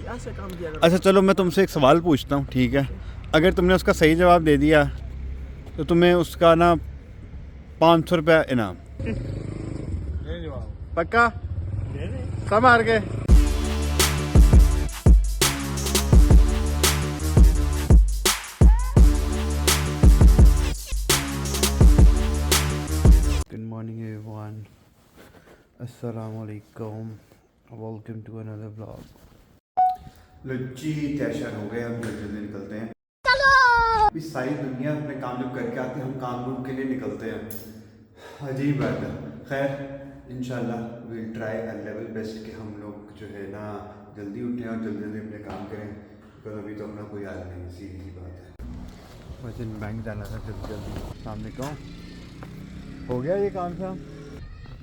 ऐसे काम किया करो। अच्छा चलो मैं तुमसे एक सवाल पूछता हूँ, ठीक है? अगर तुमने उसका सही जवाब दे दिया तो तुम्हें उसका ना 500 रुपया इनाम। पक्का? सब हार गए? गुड मॉर्निंग एवरीवन, अस्सलाम वालेकुम, वेलकम टू अनदर व्लॉग। लज्जी तैशार हो गए, हम जल्दी निकलते हैं। अभी सारी दुनिया अपने काम जब करके आते हैं, हम काम रूम के लिए निकलते हैं। अजीब बात है। खैर इंशाल्लाह will try a level best कि हम लोग जो है ना जल्दी उठें और जल्दी जल्दी अपने काम करें, बिकॉज अभी तो अपना कोई हाल नहीं, सीधी सी बात है। मुझे बैंक जाना था जल्दी जल्दी। सामने क्यों हो गया ये काम था,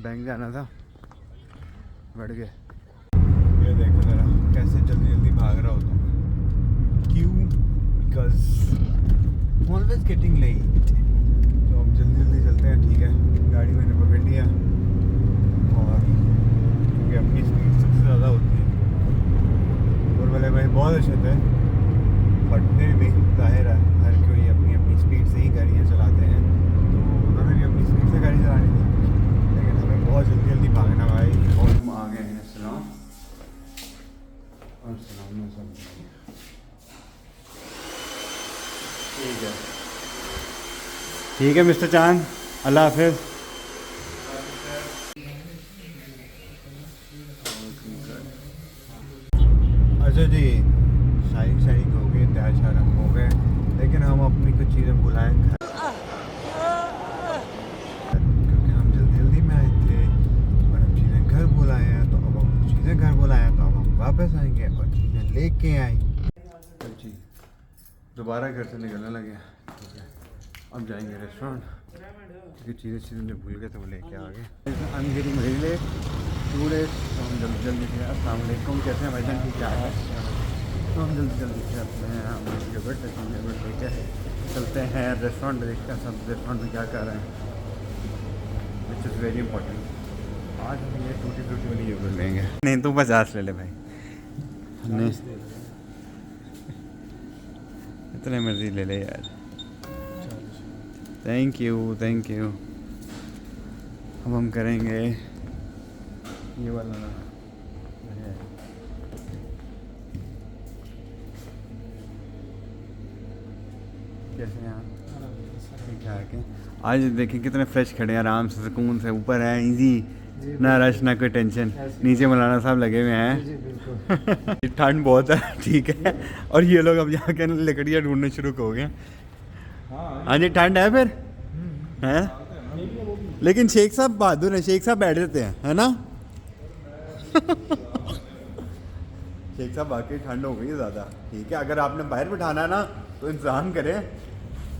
बैंक जाना था, बढ़ गए। ये देखो ज़रा कैसे जल्दी जल्दी भाग रहा होता हूँ। क्यों? Because always getting late. तो हम जल्दी जल्दी चलते हैं, ठीक है? गाड़ी मैंने पकड़ लिया और क्योंकि अपनी स्पीड सबसे ज़्यादा होती है और वाले भाई बहुत अच्छे थे, बट फिर भी जाहिर है हर कोई अपनी अपनी स्पीड से ही गाड़ियाँ चलाते हैं, तो हमें भी अपनी स्पीड से गाड़ी चलानी थी, लेकिन हमें बहुत जल्दी जल्दी भागना भाई। और हम आ गए हैं सलाम और सलाम सब ठीक है। ठीक है मिस्टर चांद, अल्लाह हाफिज़। अच्छा जी, शायरी हो गई, तैयार शार हम हो गए, लेकिन हम अपनी कुछ चीज़ें भुलाएं घर, क्योंकि हम जल्दी जल्दी में आए थे और हम चीज़ें घर बुलाए हैं, तो अब हम चीज़ें घर बुलाए हैं, तो अब हम वापस आएंगे और चीज़ें लेके आएंगे। तो जी दोबारा घर से निकलने लगे, ठीक है? अब जाएंगे रेस्टोरेंट, क्योंकि चीज़ें जो भूल गए थे वो लेके आ गए। हम गेटिंग रिले टूडे, तो हम जल्दी जल्दी से अस्सलाम वालेकुम, कैसे हैं भाईजान, ठीक है? तो हम जल्दी जल्दी से अपने हम बट लेके चलते हैं रेस्टोरेंट, देखते हैं सब रेस्टोरेंट में क्या कर रहे हैं, विच इज़ वेरी इंपॉर्टेंट। आज हम ये टूटी फ्रूटी वाली योगर्ट लेंगे। नहीं तू 50 ले ले भाई, नहीं इतने मर्जी ले ले यार। Thank you thank you. अब हम करेंगे ये वाला ना, कैसे हैं आप? ठीक ठाक है। आज देखिए कितने फ्रेश खड़े हैं, आराम से सुकून से, ऊपर है इजी, ना रश ना कोई टेंशन। नीचे मौलाना साहब लगे हुए हैं। ठंड बहुत है, ठीक है? और ये लोग अब जाके लकड़ियाँ ढूंढने शुरू हो गए। हाँ जी ठंड है फिर है, लेकिन शेख साहब बहादुर हैं, शेख साहब बैठ जाते हैं, है ना? शेख साहब वाकई ठंड हो गई है ज़्यादा, ठीक है? अगर आपने बाहर बिठाना है ना तो इंतज़ाम करें,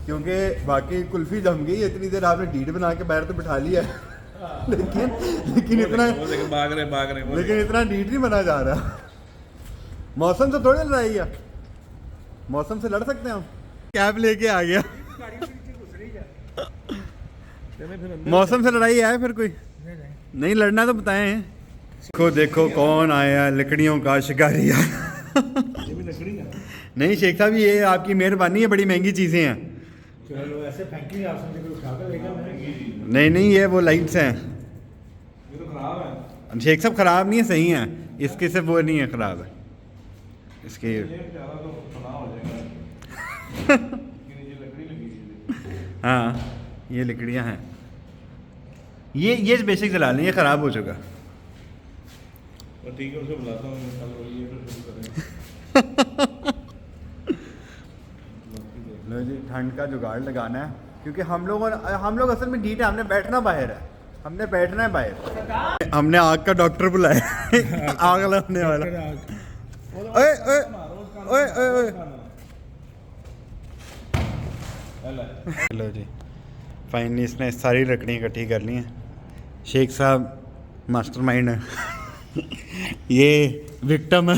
क्योंकि बाकी कुल्फ़ी जम गई। इतनी देर आपने डीड बना के बाहर तो बिठा लिया है, लेकिन इतना लेकिन इतना डीड नहीं बना जा रहा। मौसम से थोड़ी लड़ाई है, मौसम से लड़ सकते हैं हम। कैब लेके आ गया, मौसम से लड़ाई है फिर कोई नहीं, लड़ना तो बताएं। देखो देखो कौन आया, लकड़ियों का शिकारी। नहीं शेख साहब ये आपकी मेहरबानी है, बड़ी महंगी चीज़ें हैं। चलो ऐसे फेंकी आप समझे कोई उठा कर लेगा? नहीं नहीं ये वो लाइट्स हैं, ये तो खराब है। शेख साहब ख़राब नहीं है, सही है, इसके से वो नहीं है ख़राब है इसके। हाँ ये लकड़ियाँ हैं, ये बेसिक जला लें, ये ख़राब हो चुका। ठीक है उसे बुलाता हूँ, ये तो शुरू करें। लो जी ठंड का जुगाड़ लगाना है, क्योंकि हम लोग असल में डीट है, हमने बैठना बाहर है, हमने बैठना है बाहर। हमने आग का डॉक्टर बुलाया, आग लगाने वाला। ओए ओए ओए ओए ओए, लो जी फाइनली इसने सारी लकड़ियाँ इकट्ठी कर ली हैं। शेख साहब मास्टरमाइंड है, ये विक्टिम है,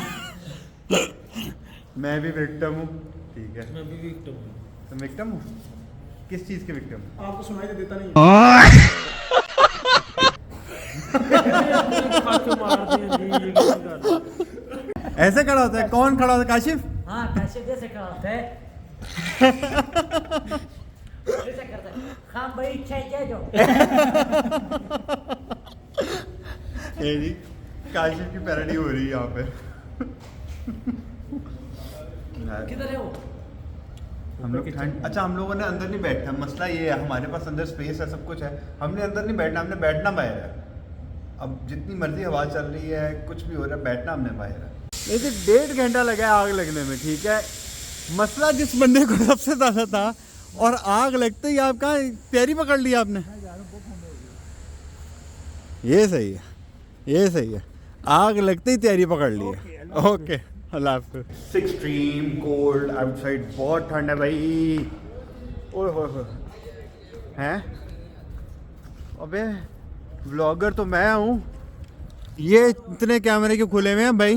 मैं भी विक्टिम हूँ, ठीक है? मैं भी विक्टिम हूँ। तुम विक्टिम हो? किस चीज़ के विक्टिम? आपको सुनाई तो देता नहीं ऐसे खड़ा होता है? कौन खड़ा होता है? काशिफ? हाँ कैसे जैसे खड़ा होता है ऐसे करता है खाम भाई इच्छा है जो ये जी काशिफ की पैरडी हो रही है यहाँ पे। किधर है वो? हम लोग ठंड, अच्छा हम लोगों ने अंदर नहीं बैठा, मसला ये है हमारे पास अंदर स्पेस है, सब कुछ है, हमने अंदर नहीं बैठना, हमने बैठना बाहर है। अब जितनी मर्जी हवा चल रही है, कुछ भी हो रहा है, बैठना हमने बाहर है। लेकिन 1.5 घंटा लगा आग लगने में, ठीक है। मसला जिस बंदे को सबसे ज़्यादा था, और आग लगते ही आप कहाँ तैयारी पकड़ ली आपने। ये सही है, ये सही है, आग लगते ही तैयारी पकड़ ली है। ओके अल्लाह हाफ़िज़। एक्सट्रीम कोल्ड आउटसाइड, बहुत ठंड है भाई। ओए होए हैं, अबे व्लॉगर तो मैं हूँ, ये इतने कैमरे क्यों खुले हुए हैं भाई?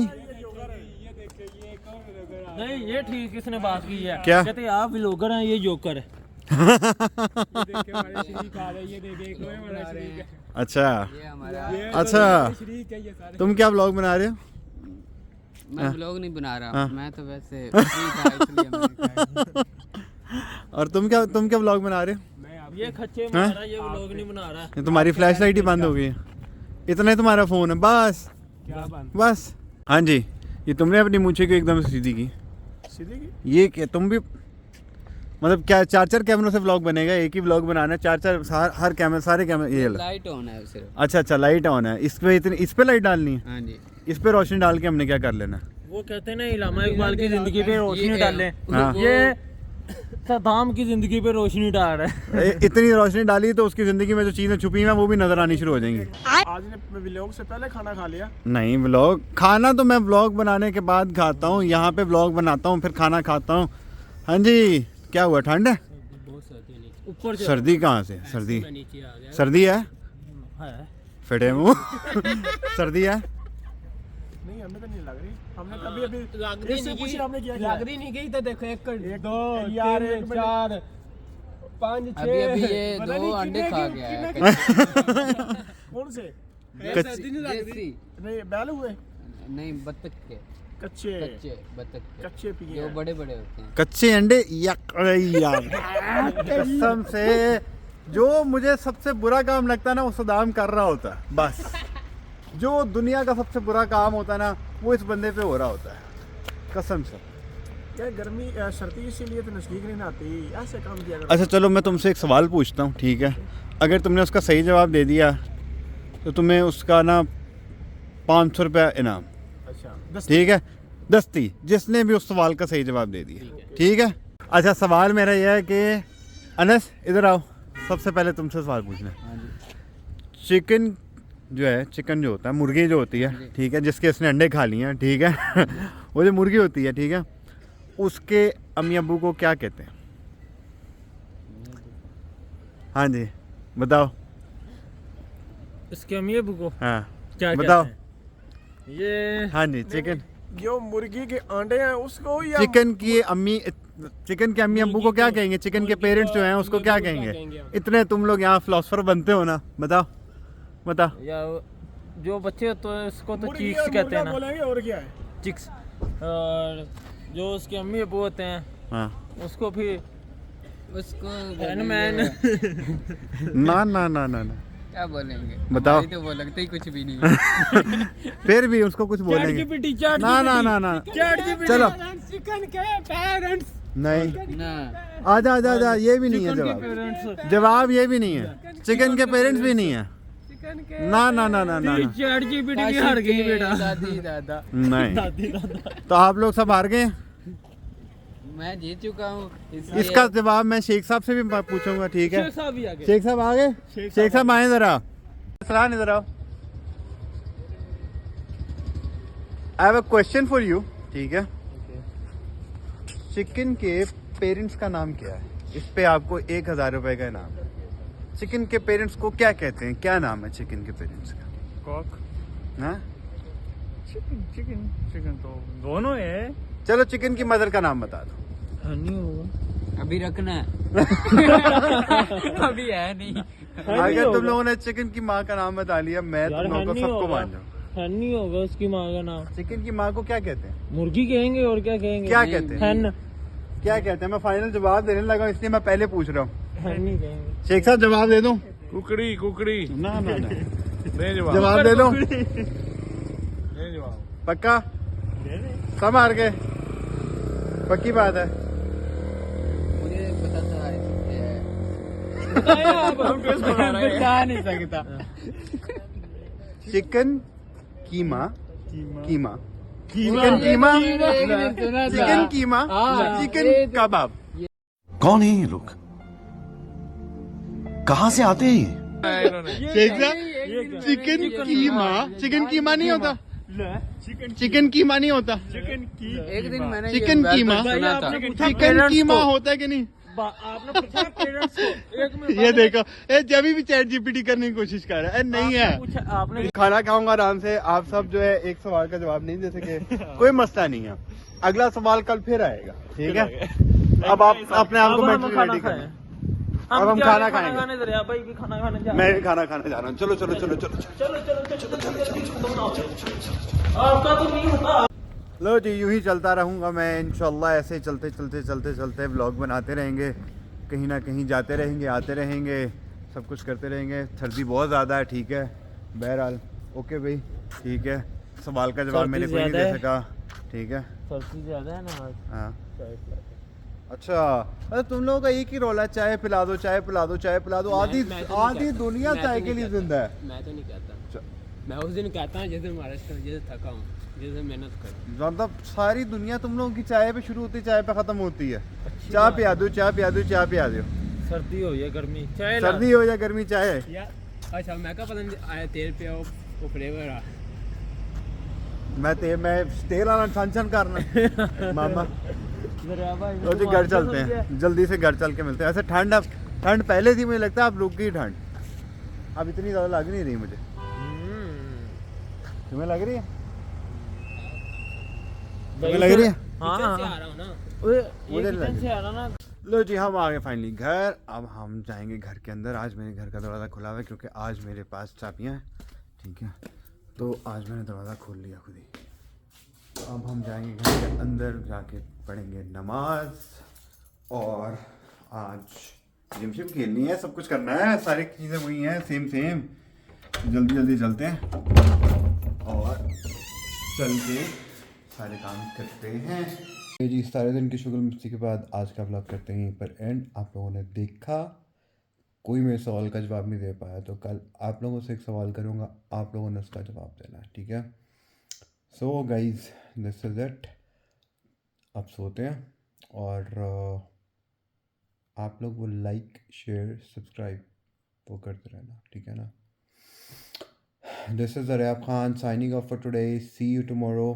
नहीं ये ठीक किसने बात की है? क्या कहते आप व्लॉगर हैं, ये जोकर है। अच्छा अच्छा, तुम क्या व्लॉग बना रहे हो? मैं व्लॉग नहीं बना रहा, मैं तो वैसे फ्री था इसलिए मैंने कहा। और तुम क्या व्लॉग बना रहे हो? ये खच्चे बना रहा है, ये व्लॉग नहीं बना रहा। ये तुम्हारी फ्लैश लाइट ही बंद हो गई है, इतना ही तुम्हारा फोन है बस। क्या बंद? बस हाँ जी, ये तुमने अपनी मूछे को एकदम से सीधी की। सीधी की? ये क्या तुम भी मतलब क्या 4 कैमरों से व्लॉग बनेगा? एक ही व्लॉग बनाना है 4 हर कैमरा, सारे कैमरे? ये लाइट ऑन है सिर्फ। अच्छा लाइट ऑन है, इस पे लाइट डालनी है? हाँ जी। इस पे रोशनी डाल के हमने क्या कर लेना? वो कहते हैं ना इलामा इकबाल की जिंदगी पे रोशनी डाले, हाँ। ये सद्दाम की जिंदगी पे रोशनी डाल रहा है। इतनी रोशनी डाली तो उसकी जिंदगी में जो चीजें छुपी हैं वो भी नजर आनी शुरू हो जाएंगी। आज ने व्लॉग से पहले खाना खा लिया? नहीं, व्लॉग खाना तो मैं व्लॉग बनाने के बाद खाता हूँ, यहाँ पे व्लॉग बनाता हूँ फिर खाना खाता हूँ। हाँ जी, क्या हुआ? ठंड है? ऊपर सर्दी कहाँ से? सर्दी नीचे आ गया सर्दी है? है। फटे मुँह सर्दी है? नहीं हमें तो नहीं लग रही, हमने कभी अभी लगदी इससे नहीं पूछी गई, हमने क्या किया? लगदी नहीं गई तो देखो 1 2 यार, 3 एक मिनट। 4 5 अभी 6 ये पता 2 नहीं अंडे कितने खा की- गया है। कौन से? देसी। नहीं बैल हुए, नहीं बत्तख के, कच्चे कच्चे बत्तख के, कच्चे पिए जो हैं। बड़े बड़े होते हैं। कच्चे अंडे यार कसम से जो मुझे सबसे बुरा काम लगता है ना वो सदाम कर रहा होता है। बस जो दुनिया का सबसे बुरा काम होता है ना वो इस बंदे पे हो रहा होता है, कसम से। क्या गर्मी सर्दी इसीलिए तो नजदीक नहीं आती, ऐसे काम किया करो। अच्छा चलो मैं तुमसे एक सवाल पूछता हूँ, ठीक है? अगर तुमने उसका सही जवाब दे दिया तो तुम्हें उसका ना 500 रुपया इनाम, अच्छा ठीक है? दस्ती, जिसने भी उस सवाल का सही जवाब दे दिया, ठीक है? अच्छा सवाल मेरा यह है कि अनस इधर आओ, सबसे पहले तुमसे सवाल पूछना है। चिकन जो है, चिकन जो होता है, मुर्गी जो होती है, ठीक है, जिसके इसने अंडे खा लिए हैं, ठीक है वो जो मुर्गी होती है, ठीक है, उसके अम्मी अब्बू को क्या कहते हैं? हाँ जी बताओ। इसके अम्मी अब्बू को हाँ क्या बताओ। कहते हैं? ये हाँ जी, चिकन, जो मुर्गी के अंडे हैं उसको या चिकन की अम्मी, चिकन के अम्मी अब्बू को क्या कहेंगे? चिकन के पेरेंट्स जो हैं उसको क्या कहेंगे? इतने तुम लोग यहाँ फिलोसफर बनते हो ना, बताओ बताओ। या जो बच्चे होते हैं उसको तो मुर्गी चिक्स और कहते हैं मुर्गा ना, बोलेंगे और क्या है? चिक्स। और जो उसके अम्मी अब्बू होते हैं हाँ उसको फिर उसको हैंडमैन। ना ना ना ना ना क्या बोलेंगे? बताओ। हमारी तो वो लगता ही कुछ भी नहीं है। फिर भी उसको कुछ बोलेंगे? ना ना ना ना चलो चिकन के पेरेंट्स। नहीं, ना आजा आजा आजा, ये भी नहीं है जवाब, जवाब ये भी नहीं है, चिकन के पेरेंट्स भी नहीं है। ना ना ना ना ना ना। चैट जीपीटी भी हार गई बेटा। दादी दादा। नहीं, तो आप लोग सब हार गए। मैं जीत चुका हूँ इसका जवाब मैं शेख साहब से भी पूछूंगा, ठीक है? शेख साहब भी आ गए। शेख साहब आ गए? शेख साहब आए जरा, सलाम इधर आओ। I have a question for you, ठीक है? चिकन के पेरेंट्स का नाम क्या है? इस पे आपको 1000 रुपए का इनाम है। चिकन के पेरेंट्स को क्या कहते हैं? क्या नाम है चिकन के पेरेंट्स का? कॉक। हाँ चिकन चिकन चिकन तो दोनों है। चलो चिकन की मदर का नाम बता दो। हनी होगा। अभी रखना है। अभी है नहीं। अगर तुम लोगों ने चिकन की माँ का नाम बता लिया, मैं यार तुम लोगों को हनी सबको होगा। मान जाऊँ। हन्नी होगा उसकी माँ का नाम। चिकन की माँ को क्या कहते हैं? मुर्गी कहेंगे और क्या कहेंगे? क्या कहते हैं? हन। क्या कहते हैं? मैं फाइनल जवाब देने लगा इसलिए मैं पहले पूछ रहा हूँ। हन्नी कहेंगे। शेख साहब जवाब दे दूं? कुकड़ी कुकड़ी ना ना ना दे जवाब जवाब दे दूं? दे जवाब पक्का? सब हार गए? पक्की बात है? मुझे पता था बताया आप। बता नहीं सकता। चिकन कीमा कीमा कीमा। चिकन कीमा सुना था। चिकन कीमा हाँ, चिकन ये तो- कबाब। कौन है ये लोग? कहाँ से आते हैं ये? इन्होंने शेख साहब चिकन कीमा चिकन कीमा नहीं होता? चिकन कीमा नहीं होता? एक दिन मैंने चिकन कीमा सुना था। चिकन कीमा होता है कि नहीं? आपने पूछा पेरेंट्स को। एक मिनट। ये देखो ये जब भी चैट जीपीटी करने की कोशिश कर रहा है नहीं है। पूछा आपने। खाना खाऊंगा आराम से। आप सब जो है एक सवाल का जवाब नहीं दे सके, कोई मसला नहीं है। अगला सवाल कल फिर आएगा, ठीक है? अब आप अपने आप को अब हम मेंटली खाना रेडी खाएं। करें। अब हम क्या खाना खाएंगे। खाने दरिया भाई भी खाना खाने जा। मैं खाना खाने जा रहा हूँ। चलो चलो चलो चलो आपका तो नहीं होता। लो जी, यूं ही चलता रहूँगा मैं इंशाल्लाह। ऐसे चलते चलते चलते चलते व्लॉग बनाते रहेंगे, कहीं ना कहीं जाते रहेंगे, आते रहेंगे, सब कुछ करते रहेंगे। सर्दी बहुत ज़्यादा है, ठीक है? बहरहाल ओके भाई, ठीक है। सवाल का जवाब सर्दी मैंने कोई नहीं ज़्यादा दे है। सका, ठीक है? सर्दी ज्यादा है ना आज। हाँ चाय पिला दो। अच्छा, अरे तुम लोगों का एक ही रोल है, चाय पिला दो, चाय पिला दो, चाय पिला दो। आधी मैं तो नहीं आधी कहता। दुनिया मैं तो चाय नहीं के लिए कहता। जिंदा है। मैं तो नहीं कहता। च- मैं उस दिन कहता हूँ जैसे महाराष्ट्र में, जैसे थका हूँ, जैसे मेहनत कर। मतलब सारी दुनिया तुम लोगों की चाय पे शुरू होती, चाय पे खत्म होती है। चाय पिया दो, चाय पिया दो, चाय पिया दो। सर्दी हो या गर्मी चाय ला। सर्दी हो या गर्मी चाय। अच्छा मैं क्या पता नहीं आया तेल पे वो फ्लेवर आ। मैं तेल आना छन छन करना मामा। दरिया भाई तो जी घर चलते हैं, जल्दी से घर चल के मिलते हैं। ऐसे ठंड, अब ठंड पहले थी, मुझे लगता है अब रुक गई ठंड। अब इतनी ज़्यादा लग नहीं रही मुझे। तुम्हें लग रही है? तुम्हें लग रही है? हाँ किचन से हाँ। आ रहा हूँ ना। मुझे ये लग किचन से आ रहा ना। लो जी, हम आ गए फाइनली घर। अब हम जाएंगे घर के अंदर। आज मेरे घर का दरवाज़ा खुला हुआ है क्योंकि आज मेरे पास चाबियाँ हैं, ठीक है? तो आज मैंने दरवाज़ा खोल लिया खुद ही। तो अब हम जाएंगे घर के अंदर, जाके पढ़ेंगे नमाज, और आज जिम शिम खेलनी है, सब कुछ करना है, सारी चीज़ें वही हैं, सेम सेम। जल्दी जल्दी चलते हैं और चल के सारे काम करते हैं। जी, सारे दिन की शुगर मस्ती के बाद आज का व्लॉग करते हैं यहीं पर एंड। आप लोगों ने देखा कोई मेरे सवाल का जवाब नहीं दे पाया, तो कल आप लोगों से एक सवाल करूँगा, आप लोगों ने उसका जवाब देना है, ठीक है? So guys, this is it. अब सोते हैं, और आप लोग वो लाइक शेयर सब्सक्राइब वो करते रहना, ठीक है ना? This is Arab Khan signing off for today. See you tomorrow.